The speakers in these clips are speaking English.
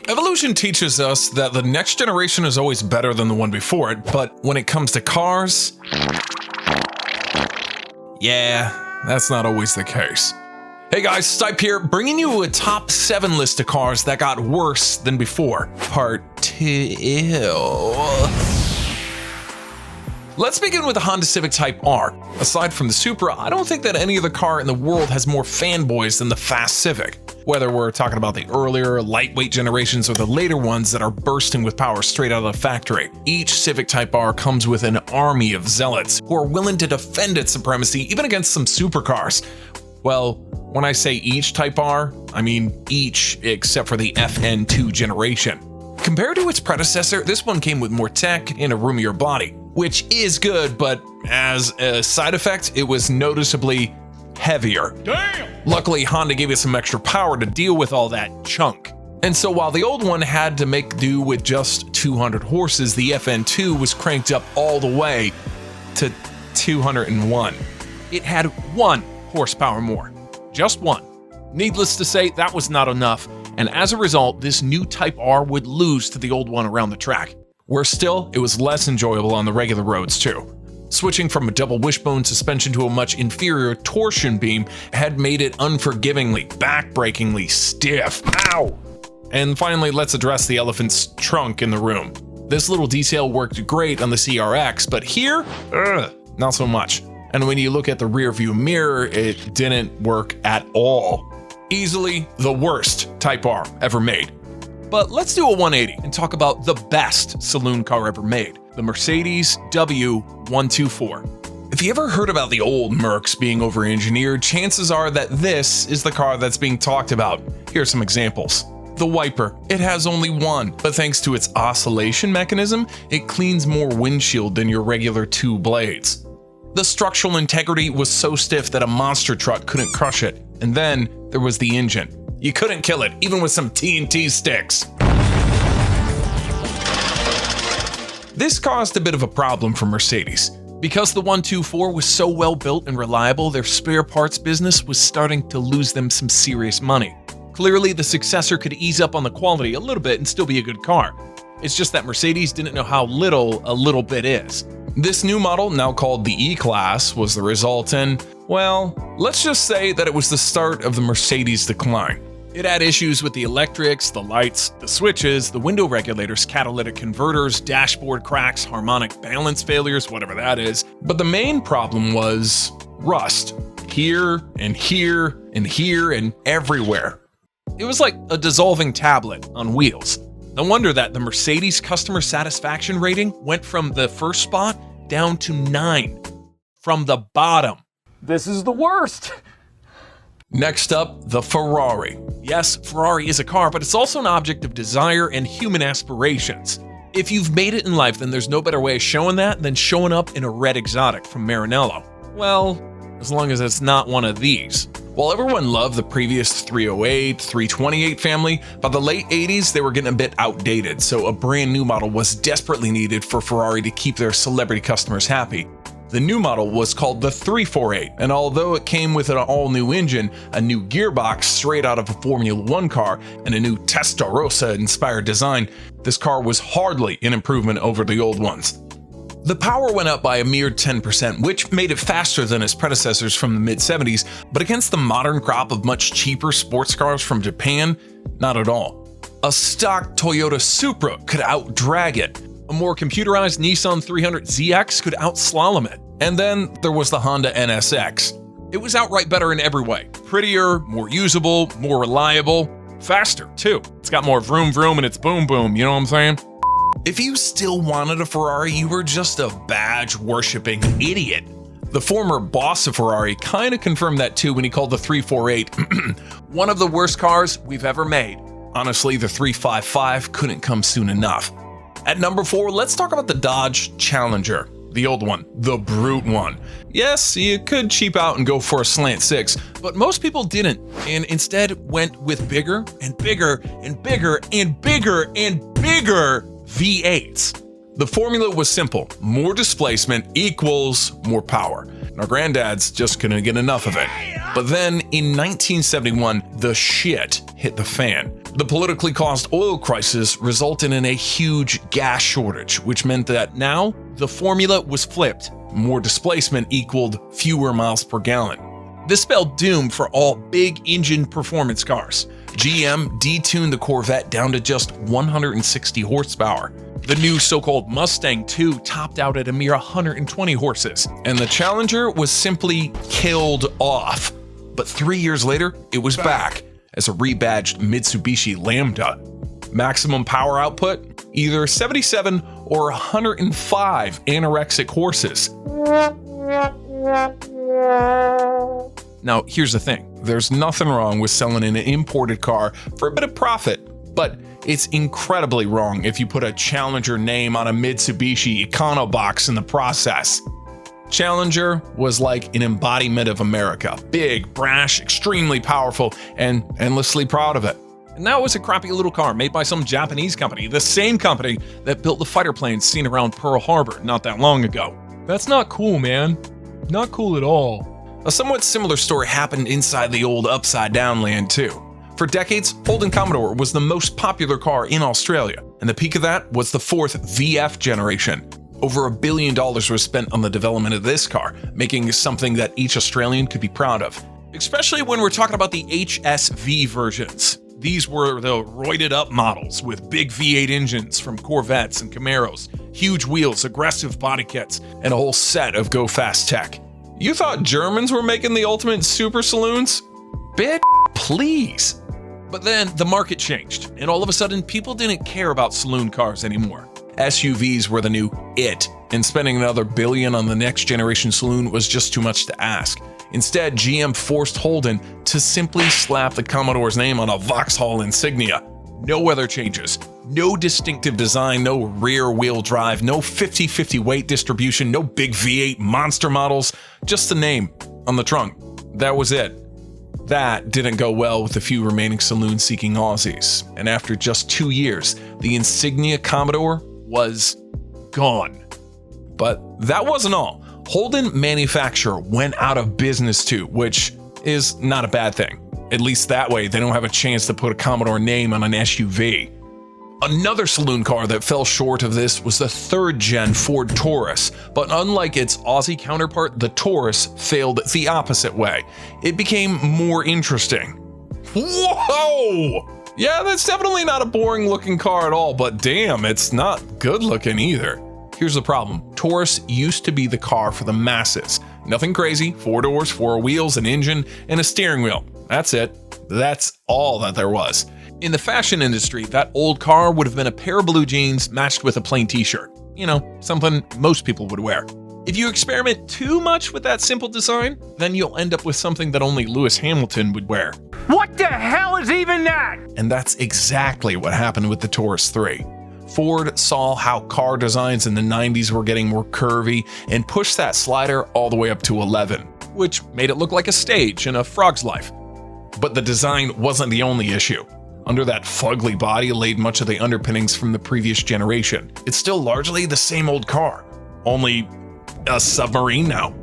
Evolution teaches us that the next generation is always better than the one before it, but when it comes to cars, yeah, that's not always the case. Hey guys, Stype here, bringing you a top 7 list of cars that got worse than before. Part 2. Let's begin with the Honda Civic Type R. Aside from the Supra, I don't think that any other car in the world has more fanboys than the Fast Civic. Whether we're talking about the earlier, lightweight generations or the later ones that are bursting with power straight out of the factory, each Civic Type R comes with an army of zealots who are willing to defend its supremacy even against some supercars. Well, when I say each Type R, I mean each except for the FN2 generation. Compared to its predecessor, this one came with more tech and a roomier body, which is good, but as a side effect, it was noticeably heavier. Damn! Luckily, Honda gave it some extra power to deal with all that chunk. And so while the old one had to make do with just 200 horses, the FN2 was cranked up all the way to 201. It had 1 horsepower more. Just 1. Needless to say, that was not enough, and as a result, this new Type R would lose to the old one around the track. Worse still, it was less enjoyable on the regular roads too. Switching from a double wishbone suspension to a much inferior torsion beam had made it unforgivingly, backbreakingly stiff. Ow! And finally, let's address the elephant's trunk in the room. This little detail worked great on the CRX, but here, not so much. And when you look at the rear view mirror, it didn't work at all. Easily the worst Type R ever made. But let's do a 180 and talk about the best saloon car ever made, the Mercedes W124. If you ever heard about the old Mercs being over-engineered, chances are that this is the car that's being talked about. Here's some examples. The wiper. It has only one, but thanks to its oscillation mechanism, it cleans more windshield than your regular 2 blades. The structural integrity was so stiff that a monster truck couldn't crush it. And then there was the engine. You couldn't kill it, even with some TNT sticks. This caused a bit of a problem for Mercedes. Because the 124 was so well built and reliable, their spare parts business was starting to lose them some serious money. Clearly, the successor could ease up on the quality a little bit and still be a good car. It's just that Mercedes didn't know how little a little bit is. This new model, now called the E-Class, was the result, and, well, let's just say that it was the start of the Mercedes decline. It had issues with the electrics, the lights, the switches, the window regulators, catalytic converters, dashboard cracks, harmonic balance failures, whatever that is. But the main problem was rust. Here, and here, and here, and everywhere. It was like a dissolving tablet on wheels. No wonder that the Mercedes customer satisfaction rating went from the first spot down to 9. From the bottom. This is the worst. Next up, the Ferrari. Yes, Ferrari is a car, but it's also an object of desire and human aspirations. If you've made it in life, then there's no better way of showing that than showing up in a red exotic from Maranello. Well, as long as it's not one of these. While everyone loved the previous 308, 328 family, by the late 80s they were getting a bit outdated, so a brand new model was desperately needed for Ferrari to keep their celebrity customers happy. The new model was called the 348, and although it came with an all-new engine, a new gearbox straight out of a Formula 1 car, and a new Testarossa-inspired design, this car was hardly an improvement over the old ones. The power went up by a mere 10%, which made it faster than its predecessors from the mid-70s, but against the modern crop of much cheaper sports cars from Japan, not at all. A stock Toyota Supra could outdrag it. A more computerized Nissan 300ZX could outslalom it. And then there was the Honda NSX. It was outright better in every way. Prettier, more usable, more reliable, faster too. It's got more vroom vroom and it's boom boom, you know what I'm saying? If you still wanted a Ferrari, you were just a badge-worshipping idiot. The former boss of Ferrari kind of confirmed that too when he called the 348 one of the worst cars we've ever made. Honestly, the 355 couldn't come soon enough. At number 4, let's talk about the Dodge Challenger. The old one, the brute one. Yes, you could cheap out and go for a slant 6, but most people didn't, and instead went with bigger and bigger and bigger and bigger and bigger V8s. The formula was simple: more displacement equals more power. And our granddads just couldn't get enough of it. But then in 1971, the shit hit the fan. The politically caused oil crisis resulted in a huge gas shortage, which meant that now the formula was flipped. More displacement equaled fewer miles per gallon. This spelled doom for all big engine performance cars. GM detuned the Corvette down to just 160 horsepower. The new so-called Mustang II topped out at a mere 120 horses, and the Challenger was simply killed off. But 3 years later, it was back as a rebadged Mitsubishi Lambda. Maximum power output? Either 77 or 105 anorexic horses. Now, here's the thing. There's nothing wrong with selling an imported car for a bit of profit, but it's incredibly wrong if you put a Challenger name on a Mitsubishi Econobox in the process. Challenger was like an embodiment of America. Big, brash, extremely powerful, and endlessly proud of it. And now it's a crappy little car made by some Japanese company, the same company that built the fighter planes seen around Pearl Harbor not that long ago. That's not cool, man. Not cool at all. A somewhat similar story happened inside the old Upside Down land too. For decades, Holden Commodore was the most popular car in Australia, and the peak of that was the fourth VF generation. Over $1 billion was spent on the development of this car, making it something that each Australian could be proud of. Especially when we're talking about the HSV versions. These were the roided up models with big V8 engines from Corvettes and Camaros, huge wheels, aggressive body kits, and a whole set of go-fast tech. You thought Germans were making the ultimate super saloons? Bitch, please. But then the market changed, and all of a sudden people didn't care about saloon cars anymore. SUVs were the new it, and spending another $1 billion on the next generation saloon was just too much to ask. Instead, GM forced Holden to simply slap the Commodore's name on a Vauxhall insignia. No other changes, no distinctive design, no rear-wheel drive, no 50-50 weight distribution, no big V8 monster models, just the name on the trunk. That was it. That didn't go well with the few remaining saloon-seeking Aussies, and after just 2 years, the insignia Commodore was gone. But that wasn't all. Holden manufacturer went out of business too, which is not a bad thing. At least that way, they don't have a chance to put a Commodore name on an SUV. Another saloon car that fell short of this was the third-gen Ford Taurus, but unlike its Aussie counterpart, the Taurus failed the opposite way. It became more interesting. Whoa! Yeah, that's definitely not a boring-looking car at all, but damn, it's not good-looking either. Here's the problem. Taurus used to be the car for the masses. Nothing crazy, 4 doors, 4 wheels, an engine, and a steering wheel. That's it. That's all that there was. In the fashion industry, that old car would have been a pair of blue jeans matched with a plain t-shirt. You know, something most people would wear. If you experiment too much with that simple design, then you'll end up with something that only Lewis Hamilton would wear. What the hell is even that? And that's exactly what happened with the Taurus 3. Ford saw how car designs in the 90s were getting more curvy and pushed that slider all the way up to 11, which made it look like a stage in a frog's life. But the design wasn't the only issue. Under that fugly body laid much of the underpinnings from the previous generation. It's still largely the same old car, only a submarine now.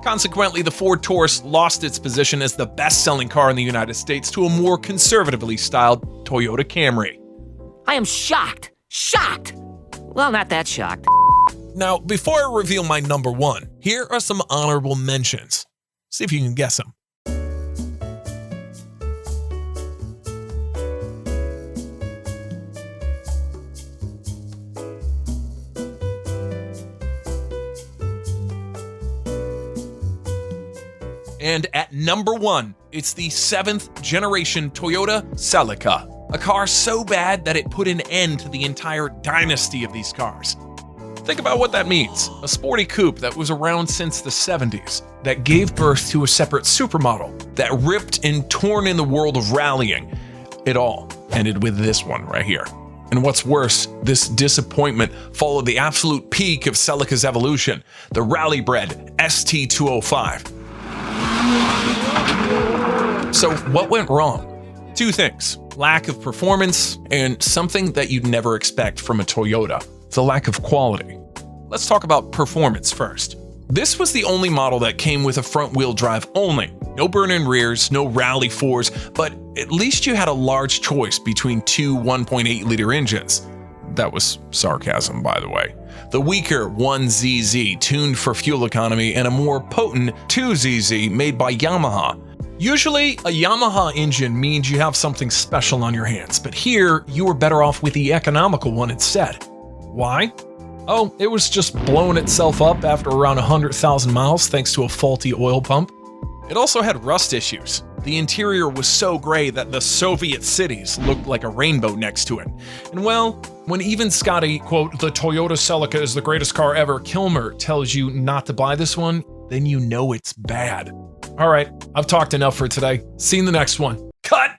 Consequently, the Ford Taurus lost its position as the best-selling car in the United States to a more conservatively styled Toyota Camry. I am shocked. Shocked! Well, not that shocked. Now, before I reveal my number one, here are some honorable mentions. See if you can guess them. And at number one, it's the 7th generation Toyota Celica, a car so bad that it put an end to the entire dynasty of these cars. Think about what that means. A sporty coupe that was around since the 70s, that gave birth to a separate supermodel, that ripped and torn in the world of rallying. It all ended with this one right here. And what's worse, this disappointment followed the absolute peak of Celica's evolution, the rally-bred ST205. So what went wrong? Two things: lack of performance and something that you'd never expect from a Toyota, the lack of quality. Let's talk about performance first. This was the only model that came with a front-wheel drive only. No burn-in rears, no rally fours, but At least you had a large choice between two 1.8-liter engines. That was sarcasm, by the way. The weaker 1ZZ tuned for fuel economy and a more potent 2ZZ made by Yamaha. Usually, a Yamaha engine means you have something special on your hands, but here you were better off with the economical one instead. Why? Oh, it was just blowing itself up after around 100,000 miles thanks to a faulty oil pump. It also had rust issues. The interior was so gray that the Soviet cities looked like a rainbow next to it. And well, when even Scotty, quote, "the Toyota Celica is the greatest car ever," Kilmer tells you not to buy this one, then you know it's bad. All right, I've talked enough for today. See you in the next one. Cut!